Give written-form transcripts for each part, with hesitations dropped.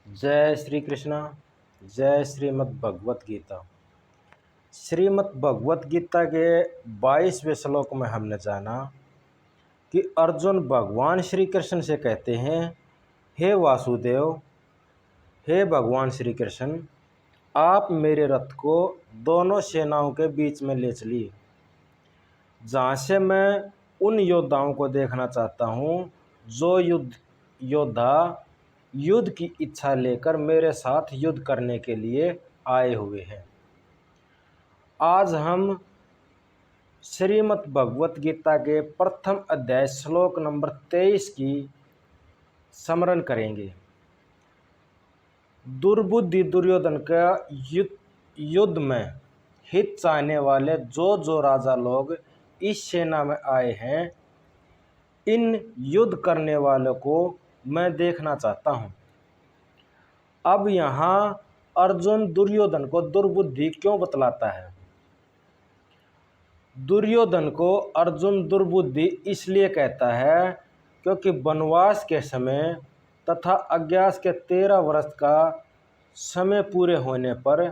जय श्री कृष्णा। जय श्रीमद् भगवत गीता। श्रीमद् भगवत गीता के 22वें श्लोक में हमने जाना कि अर्जुन भगवान श्री कृष्ण से कहते हैं, हे वासुदेव, हे भगवान श्री कृष्ण, आप मेरे रथ को दोनों सेनाओं के बीच में ले चलिए, जहाँ से मैं उन योद्धाओं को देखना चाहता हूँ जो योद्धा युद्ध की इच्छा लेकर मेरे साथ युद्ध करने के लिए आए हुए हैं। आज हम श्रीमद् भगवत गीता के प्रथम अध्याय श्लोक नंबर 23 की स्मरण करेंगे। दुर्बुद्धि दुर्योधन का युद्ध में हित चाहने वाले जो राजा लोग इस सेना में आए हैं, इन युद्ध करने वालों को मैं देखना चाहता हूँ। अब यहाँ अर्जुन दुर्योधन को दुर्बुद्धि क्यों बतलाता है? दुर्योधन को अर्जुन दुर्बुद्धि इसलिए कहता है क्योंकि वनवास के समय तथा अज्ञात के 13 वर्ष का समय पूरे होने पर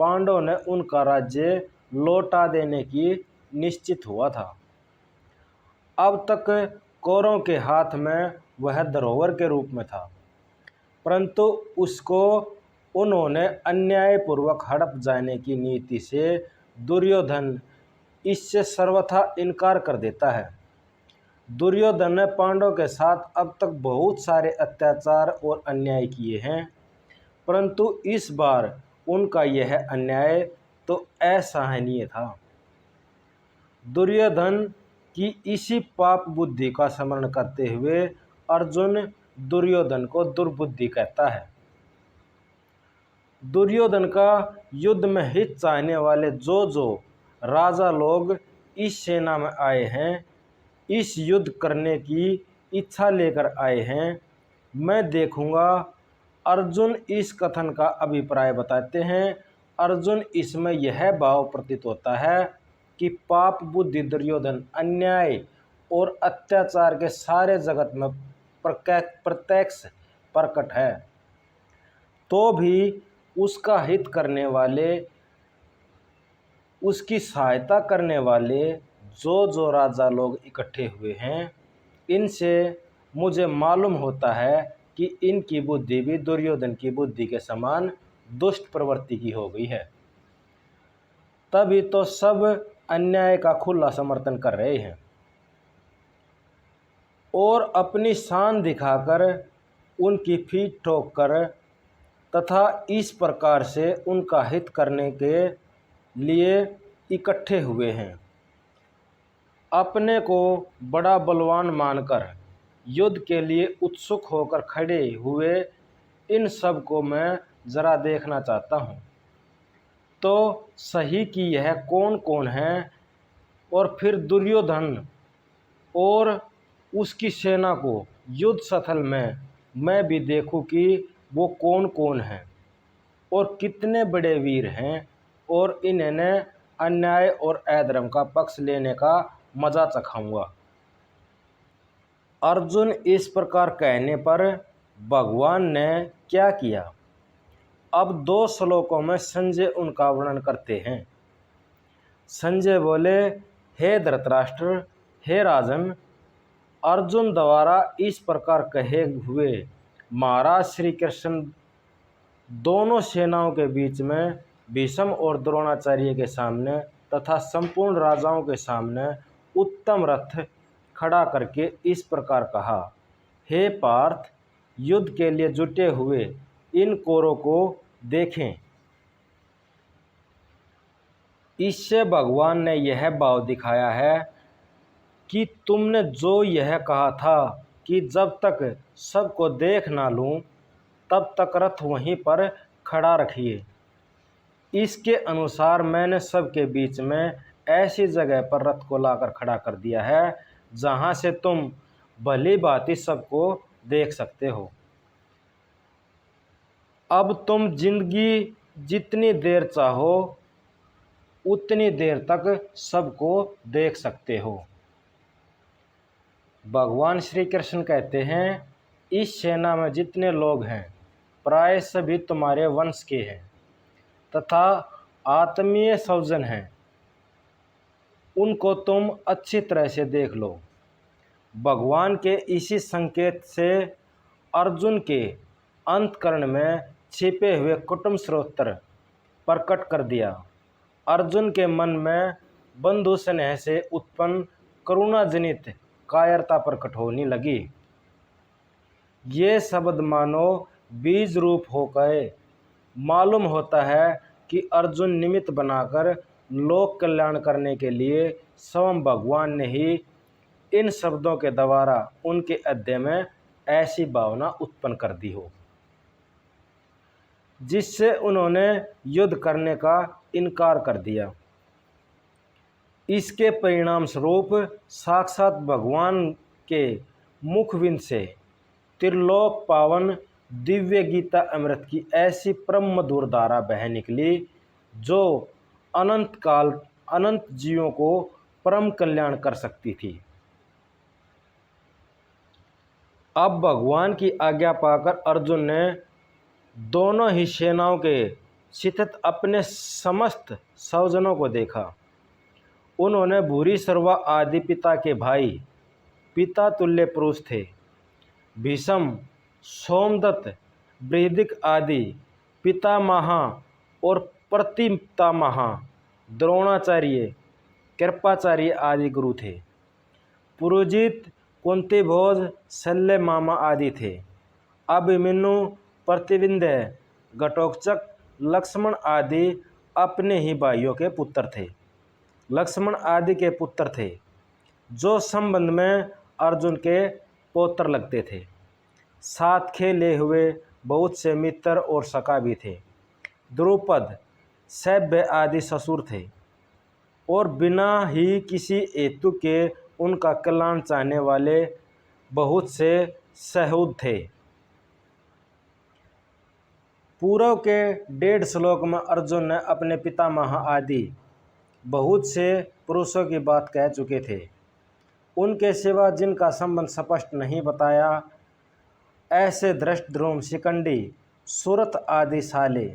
पांडवों ने उनका राज्य लौटा देने की निश्चित हुआ था। अब तक कौरवों के हाथ में वह धरोहर के रूप में था, परंतु उसको उन्होंने अन्यायपूर्वक हड़प जाने की नीति से दुर्योधन इससे सर्वथा इनकार कर देता है। दुर्योधन ने पांडवों के साथ अब तक बहुत सारे अत्याचार और अन्याय किए हैं, परंतु इस बार उनका यह अन्याय तो असहनीय था। दुर्योधन की इसी पाप बुद्धि का स्मरण करते हुए अर्जुन दुर्योधन को दुर्बुद्धि कहता है। दुर्योधन का युद्ध में हित चाहने वाले जो राजा लोग इस सेना में आए हैं, इस युद्ध करने की इच्छा लेकर आए हैं, मैं देखूंगा। अर्जुन इस कथन का अभिप्राय बताते हैं। अर्जुन इसमें यह भाव प्रतीत होता है कि पाप बुद्धि दुर्योधन अन्याय और अत्याचार के सारे जगत में प्रत्यक्ष प्रकट है, तो भी उसका हित करने वाले, उसकी सहायता करने वाले जो राजा लोग इकट्ठे हुए हैं, इनसे मुझे मालूम होता है कि इनकी बुद्धि भी दुर्योधन की बुद्धि के समान दुष्ट प्रवृत्ति की हो गई है। तभी तो सब अन्याय का खुला समर्थन कर रहे हैं और अपनी शान दिखाकर उनकी पीठ ठोककर तथा इस प्रकार से उनका हित करने के लिए इकट्ठे हुए हैं। अपने को बड़ा बलवान मानकर युद्ध के लिए उत्सुक होकर खड़े हुए इन सब को मैं ज़रा देखना चाहता हूँ तो सही कि यह कौन कौन है, और फिर दुर्योधन और उसकी सेना को युद्ध स्थल में मैं भी देखूं कि वो कौन कौन है और कितने बड़े वीर हैं, और इन्हें अन्याय और अधर्म का पक्ष लेने का मजा चखाऊंगा। अर्जुन इस प्रकार कहने पर भगवान ने क्या किया? अब 2 श्लोकों में संजय उनका वर्णन करते हैं। संजय बोले, हे धृतराष्ट्र, हे राजन, अर्जुन द्वारा इस प्रकार कहे हुए महाराज श्री कृष्ण दोनों सेनाओं के बीच में भीष्म और द्रोणाचार्य के सामने तथा संपूर्ण राजाओं के सामने उत्तम रथ खड़ा करके इस प्रकार कहा, हे पार्थ, युद्ध के लिए जुटे हुए इन कौरवों को देखें। इससे भगवान ने यह भाव दिखाया है कि तुमने जो यह कहा था कि जब तक सबको देख ना लूं तब तक रथ वहीं पर खड़ा रखिए, इसके अनुसार मैंने सबके बीच में ऐसी जगह पर रथ को लाकर खड़ा कर दिया है जहां से तुम भली भांति सबको देख सकते हो। अब तुम जिंदगी जितनी देर चाहो उतनी देर तक सबको देख सकते हो। भगवान श्री कृष्ण कहते हैं, इस सेना में जितने लोग हैं प्राय सभी तुम्हारे वंश के हैं तथा आत्मीय स्वजन हैं, उनको तुम अच्छी तरह से देख लो। भगवान के इसी संकेत से अर्जुन के अंतःकरण में छिपे हुए कुटुंब स्रोत्र प्रकट कर दिया। अर्जुन के मन में बंधु स्नेह से उत्पन्न करुणाजनित कायरता प्रकट होने लगी। ये शब्द मानो बीज रूप हो गए। मालूम होता है कि अर्जुन निमित्त बनाकर लोक कल्याण करने के लिए स्वयं भगवान ने ही इन शब्दों के द्वारा उनके हृदय में ऐसी भावना उत्पन्न कर दी हो, जिससे उन्होंने युद्ध करने का इनकार कर दिया। इसके परिणाम स्वरूप साक्षात भगवान के मुखबिंद से त्रिलोक पावन दिव्य गीता अमृत की ऐसी परम मधुर धारा बह निकली, जो अनंत काल अनंत जीवों को परम कल्याण कर सकती थी। अब भगवान की आज्ञा पाकर अर्जुन ने दोनों ही सेनाओं के स्थित अपने समस्त स्वजनों को देखा। उन्होंने भूरिश्रवा आदि पिता के भाई, पिता तुल्य पुरुष थे। भीष्म, सोमदत्त, बृहदिक आदि पितामहा और प्रतिपितामहा, द्रोणाचार्य, कृपाचार्य आदि गुरु थे। पुरोजित, कुंतीभोज, शल्य मामा आदि थे। अभिमन्यु, प्रतिविंध्य, घटोत्कच, लक्ष्मण आदि अपने ही भाइयों के पुत्र थे। लक्ष्मण आदि के पुत्र थे, जो संबंध में अर्जुन के पौत्र लगते थे। साथ खेले हुए बहुत से मित्र और सखा भी थे। द्रुपद, सभ्य आदि ससुर थे और बिना ही किसी हेतु के उनका कल्याण चाहने वाले बहुत से सहूद थे। पूर्व के 1.5 श्लोक में अर्जुन ने अपने पितामह आदि बहुत से पुरुषों की बात कह चुके थे। उनके सिवा जिनका संबंध स्पष्ट नहीं बताया, ऐसे धृष्टद्युम्न, शिखंडी, सुरथ आदि साले,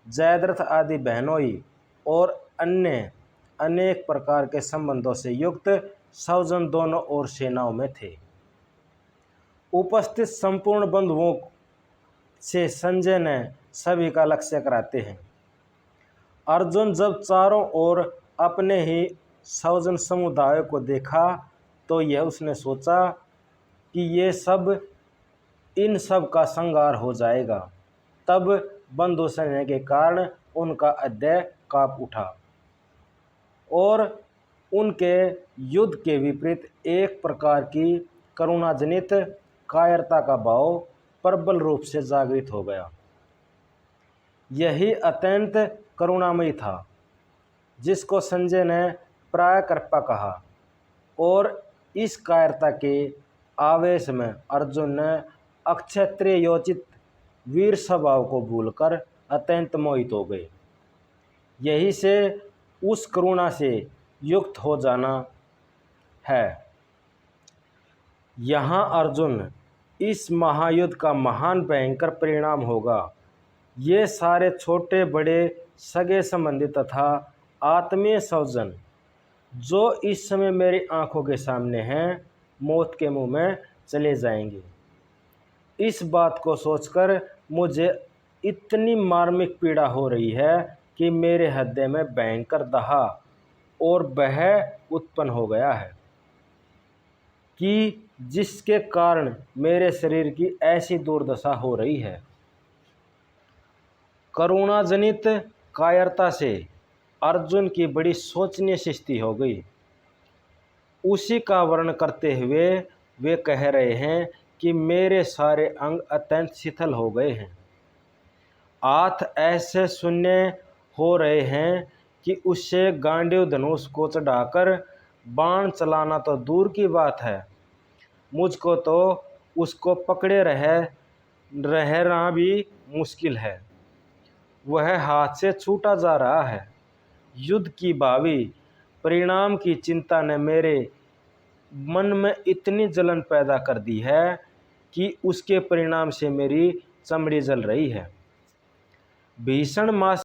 जयद्रथ आदि बहनोई और अन्य अनेक प्रकार के संबंधों से युक्त स्वजन दोनों ओर सेनाओं में थे। उपस्थित संपूर्ण बंधुओं से संजय ने सभी का लक्ष्य कराते हैं। अर्जुन जब चारों ओर अपने ही स्वजन समुदाय को देखा तो यह उसने सोचा कि ये सब इन सब का संहार हो जाएगा। तब बंधु स्नेह के कारण उनका हृदय कांप उठा और उनके युद्ध के विपरीत एक प्रकार की करुणाजनित कायरता का भाव प्रबल रूप से जागृत हो गया। यही अत्यंत करुणामयी था, जिसको संजय ने प्राय कृपा कहा, और इस कायरता के आवेश में अर्जुन ने अक्षत्रिय योचित वीर स्वभाव को भूलकर अत्यंत मोहित हो गए। यही से उस करुणा से युक्त हो जाना है। यहाँ अर्जुन इस महायुद्ध का महान भयंकर परिणाम होगा। ये सारे छोटे बड़े सगे संबंधी तथा आत्मीय स्वजन जो इस समय मेरी आंखों के सामने हैं, मौत के मुंह में चले जाएंगे। इस बात को सोचकर मुझे इतनी मार्मिक पीड़ा हो रही है कि मेरे हृदय में भयंकर दाह और भय उत्पन्न हो गया है, कि जिसके कारण मेरे शरीर की ऐसी दुर्दशा हो रही है। करुणाजनित कायरता से अर्जुन की बड़ी शोचनीय स्थिति हो गई। उसी का वर्णन करते हुए वे कह रहे हैं कि मेरे सारे अंग अत्यंत शिथिल हो गए हैं। हाथ ऐसे शून्य हो रहे हैं कि उससे गांडीव धनुष को चढ़ाकर बाण चलाना तो दूर की बात है, मुझको तो उसको पकड़े रहना भी मुश्किल है। वह हाथ से छूटा जा रहा है। युद्ध की भावी परिणाम की चिंता ने मेरे मन में इतनी जलन पैदा कर दी है कि उसके परिणाम से मेरी चमड़ी जल रही है। भीषण मास